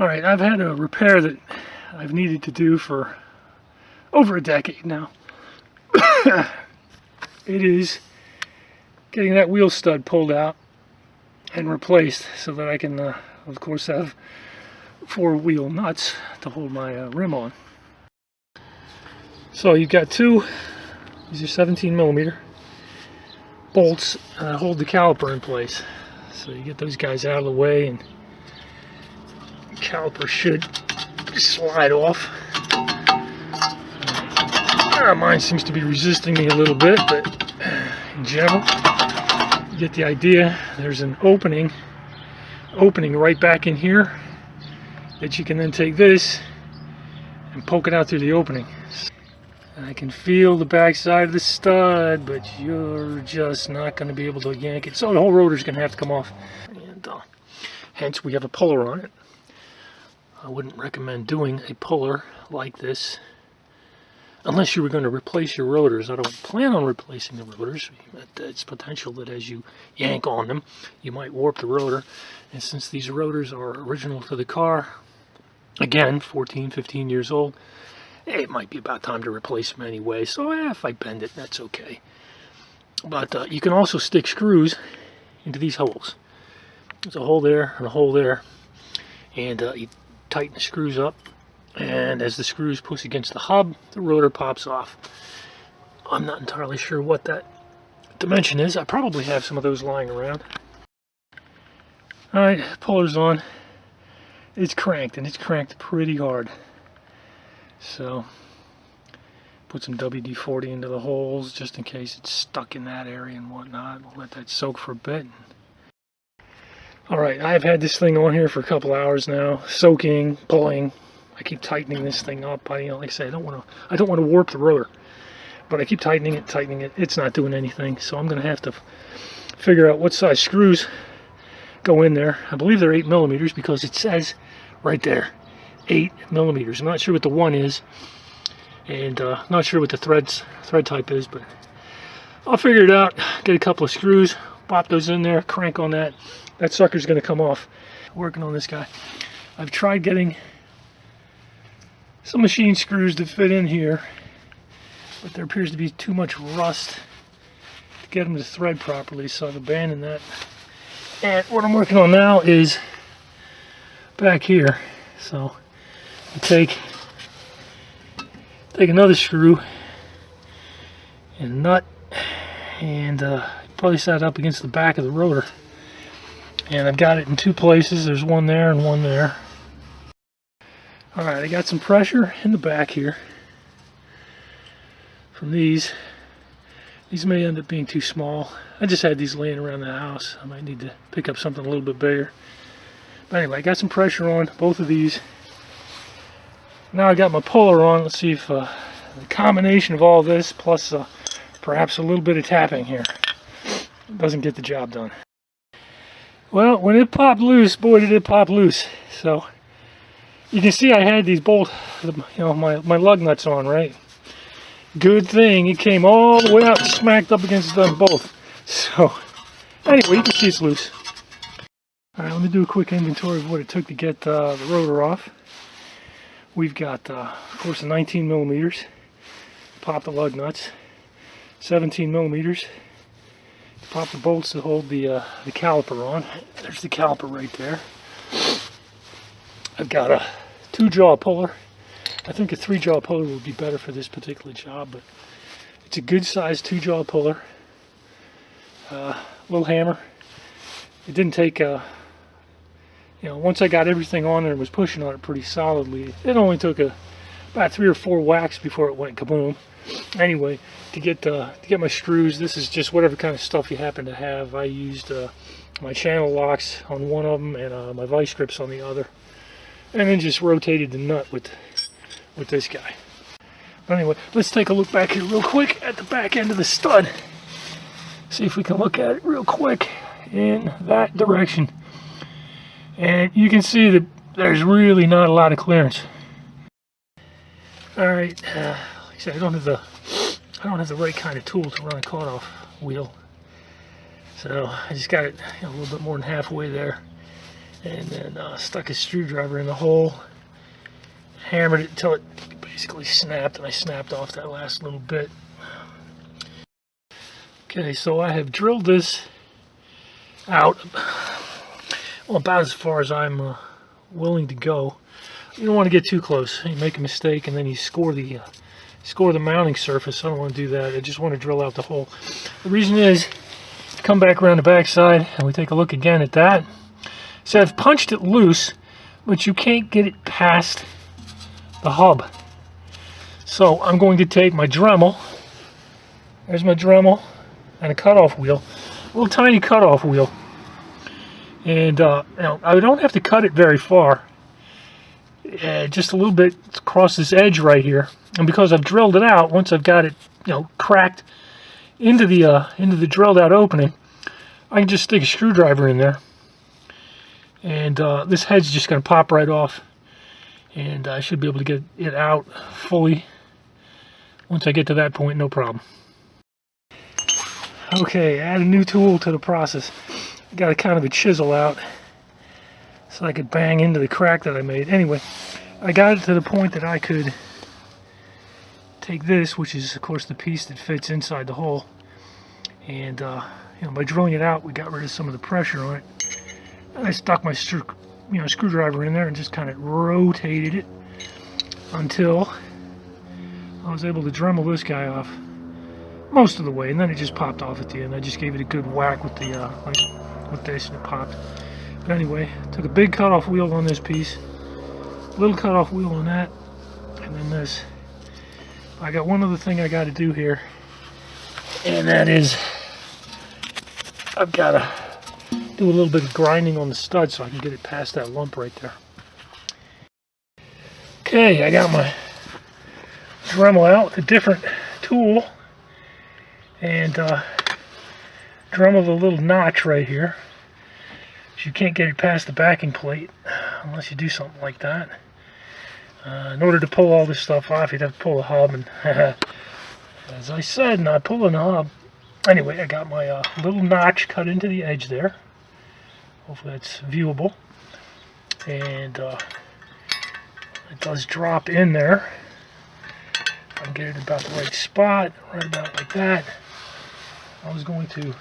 Alright, I've had a repair that I've needed to do for over a decade now. It is getting that wheel stud pulled out and replaced so that I can, of course, have 4 wheel nuts to hold my rim on. So you've got these are 17mm bolts hold the caliper in place. So you get those guys out of the way and the caliper should slide off. Mine seems to be resisting me a little bit, but in general, you get the idea. There's an opening right back in here that you can then take this and poke it out through the opening. And I can feel the back side of the stud, but you're just not going to be able to yank it. So the whole rotor is going to have to come off. And hence we have a puller on it. I wouldn't recommend doing a puller like this unless you were going to replace your rotors. I don't plan on replacing the rotors. It's potential that as you yank on them, you might warp the rotor. And since these rotors are original to the car, again, 14, 15 years old, it might be about time to replace them anyway. So if I bend it, that's okay. But you can also stick screws into these holes. There's a hole there and a hole there. And you tighten the screws up. And as the screws push against the hub, the rotor pops off. I'm not entirely sure what that dimension is. I probably have some of those lying around. Alright, puller's on. It's cranked, and it's cranked pretty hard. So, put some WD-40 into the holes just in case it's stuck in that area and whatnot. We'll let that soak for a bit. Alright, I've had this thing on here for a couple hours now, soaking, pulling. I keep tightening this thing up. Like I say, I don't want to warp the rotor, but I keep tightening it. It's not doing anything, so I'm going to have to figure out what size screws go in there. I believe they're 8mm because it says right there, 8mm. I'm not sure what the 1 is, and not sure what the thread type is, but I'll figure it out. Get a couple of screws, pop those in there, crank on that. That sucker's going to come off. Working on this guy. I've tried getting some machine screws to fit in here, but there appears to be too much rust to get them to thread properly, so I've abandoned that. And what I'm working on now is back here. So I take another screw and a nut and place that up against the back of the rotor. And I've got it in 2 places. There's one there and one there. Alright, I got some pressure in the back here from these. These may end up being too small. I just had these laying around the house. I might need to pick up something a little bit bigger. But anyway, I got some pressure on both of these. Now I got my puller on. Let's see if the combination of all this plus perhaps a little bit of tapping here doesn't get the job done. Well, when it popped loose, boy did it pop loose. So you can see I had these my lug nuts on, right? Good thing it came all the way out and smacked up against them both. So anyway, you can see it's loose. Alright, let me do a quick inventory of what it took to get the rotor off. We've got, of course, a 19mm. Pop the lug nuts. 17mm. Pop the bolts to hold the caliper on. There's the caliper right there. I've got a 2-jaw puller. I think a 3-jaw puller would be better for this particular job, but it's a good sized 2-jaw puller. Little hammer. It didn't take once I got everything on there and was pushing on it pretty solidly, it only took about 3 or 4 whacks before it went kaboom. Anyway, to get my screws, this is just whatever kind of stuff you happen to have. I used my channel locks on one of them and my vice grips on the other, and then just rotated the nut with this guy. But anyway, let's take a look back here real quick at the back end of the stud. See if we can look at it real quick in that direction. And you can see that there's really not a lot of clearance. Alright, like I said, I don't have the right kind of tool to run a cut-off wheel. So I just got it a little bit more than halfway there. and then stuck a screwdriver in the hole, hammered it until it basically snapped, and I snapped off that last little bit. Okay, so I have drilled this out, well, about as far as I'm willing to go. You don't want to get too close. You make a mistake and then you score the mounting surface. I don't want to do that. I just want to drill out the hole. The reason is, come back around the back side and we take a look again at that. So I've punched it loose, but you can't get it past the hub. So I'm going to take my Dremel. There's my Dremel and a cutoff wheel, a little tiny cutoff wheel. And now, I don't have to cut it very far, just a little bit across this edge right here. And because I've drilled it out, once I've got it, cracked into the drilled out opening, I can just stick a screwdriver in there, and this head's just going to pop right off, and I should be able to get it out fully once I get to that point, no problem. Okay, add a new tool to the process. I got a kind of a chisel out so I could bang into the crack that I made. Anyway, I got it to the point that I could take this, which is of course the piece that fits inside the hole, and by drilling it out, we got rid of some of the pressure on it. And I stuck my screwdriver in there and just kind of rotated it until I was able to Dremel this guy off most of the way, and then it just popped off at the end. I just gave it a good whack with the with this, and it popped. But anyway, took a big cutoff wheel on this piece, little cutoff wheel on that, and then this. I got one other thing I got to do here, and that is I've got to do a little bit of grinding on the stud so I can get it past that lump right there. Okay, I got my Dremel out with a different tool, and Dremel the little notch right here. You can't get it past the backing plate unless you do something like that. In order to pull all this stuff off, you'd have to pull the hub, and as I said, not pulling the hub. Anyway, I got my little notch cut into the edge there. Hopefully that's viewable. And it does drop in there. I can get it about the right spot, right about like that. I was going to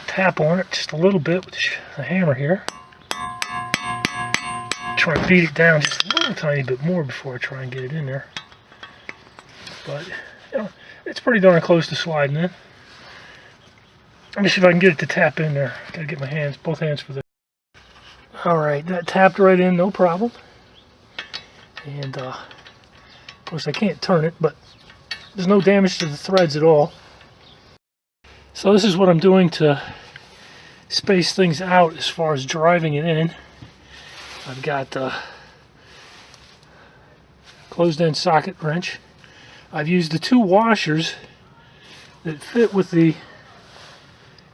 tap on it just a little bit with the hammer here. Try and beat it down just a little tiny bit more before I try and get it in there. But it's pretty darn close to sliding in. Let me see if I can get it to tap in there. Gotta get my both hands for this. Alright, that tapped right in, no problem. And of course I can't turn it, but there's no damage to the threads at all. So this is what I'm doing to space things out as far as driving it in. I've got closed-end socket wrench. I've used the two washers that fit with the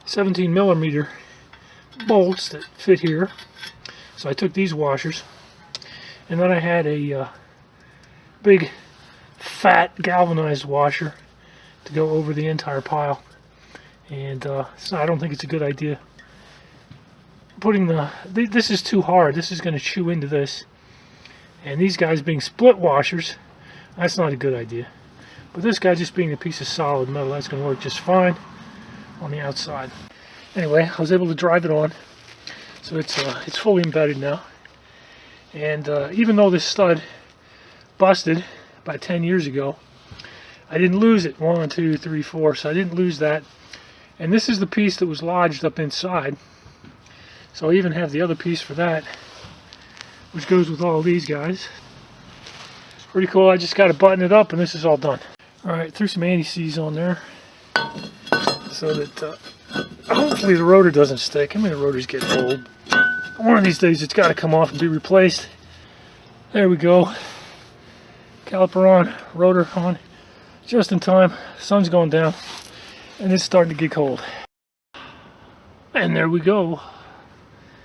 17mm bolts that fit here. So I took these washers, and then I had a big fat galvanized washer to go over the entire pile. And so I don't think it's a good idea putting this is too hard. This is going to chew into this, and these guys being split washers, that's not a good idea. But this guy just being a piece of solid metal, that's going to work just fine on the outside. Anyway, I was able to drive it on, so it's fully embedded now. And even though this stud busted about 10 years ago, I didn't lose it. 1, 2, 3, 4. So I didn't lose that. And this is the piece that was lodged up inside. So I even have the other piece for that, which goes with all these guys. Pretty cool. I just got to button it up, and this is all done. Alright, threw some anti-seize on there so that hopefully the rotor doesn't stick. I mean, the rotor's getting old. One of these days it's got to come off and be replaced. There we go. Caliper on, rotor on, just in time. Sun's going down, and it's starting to get cold. And there we go.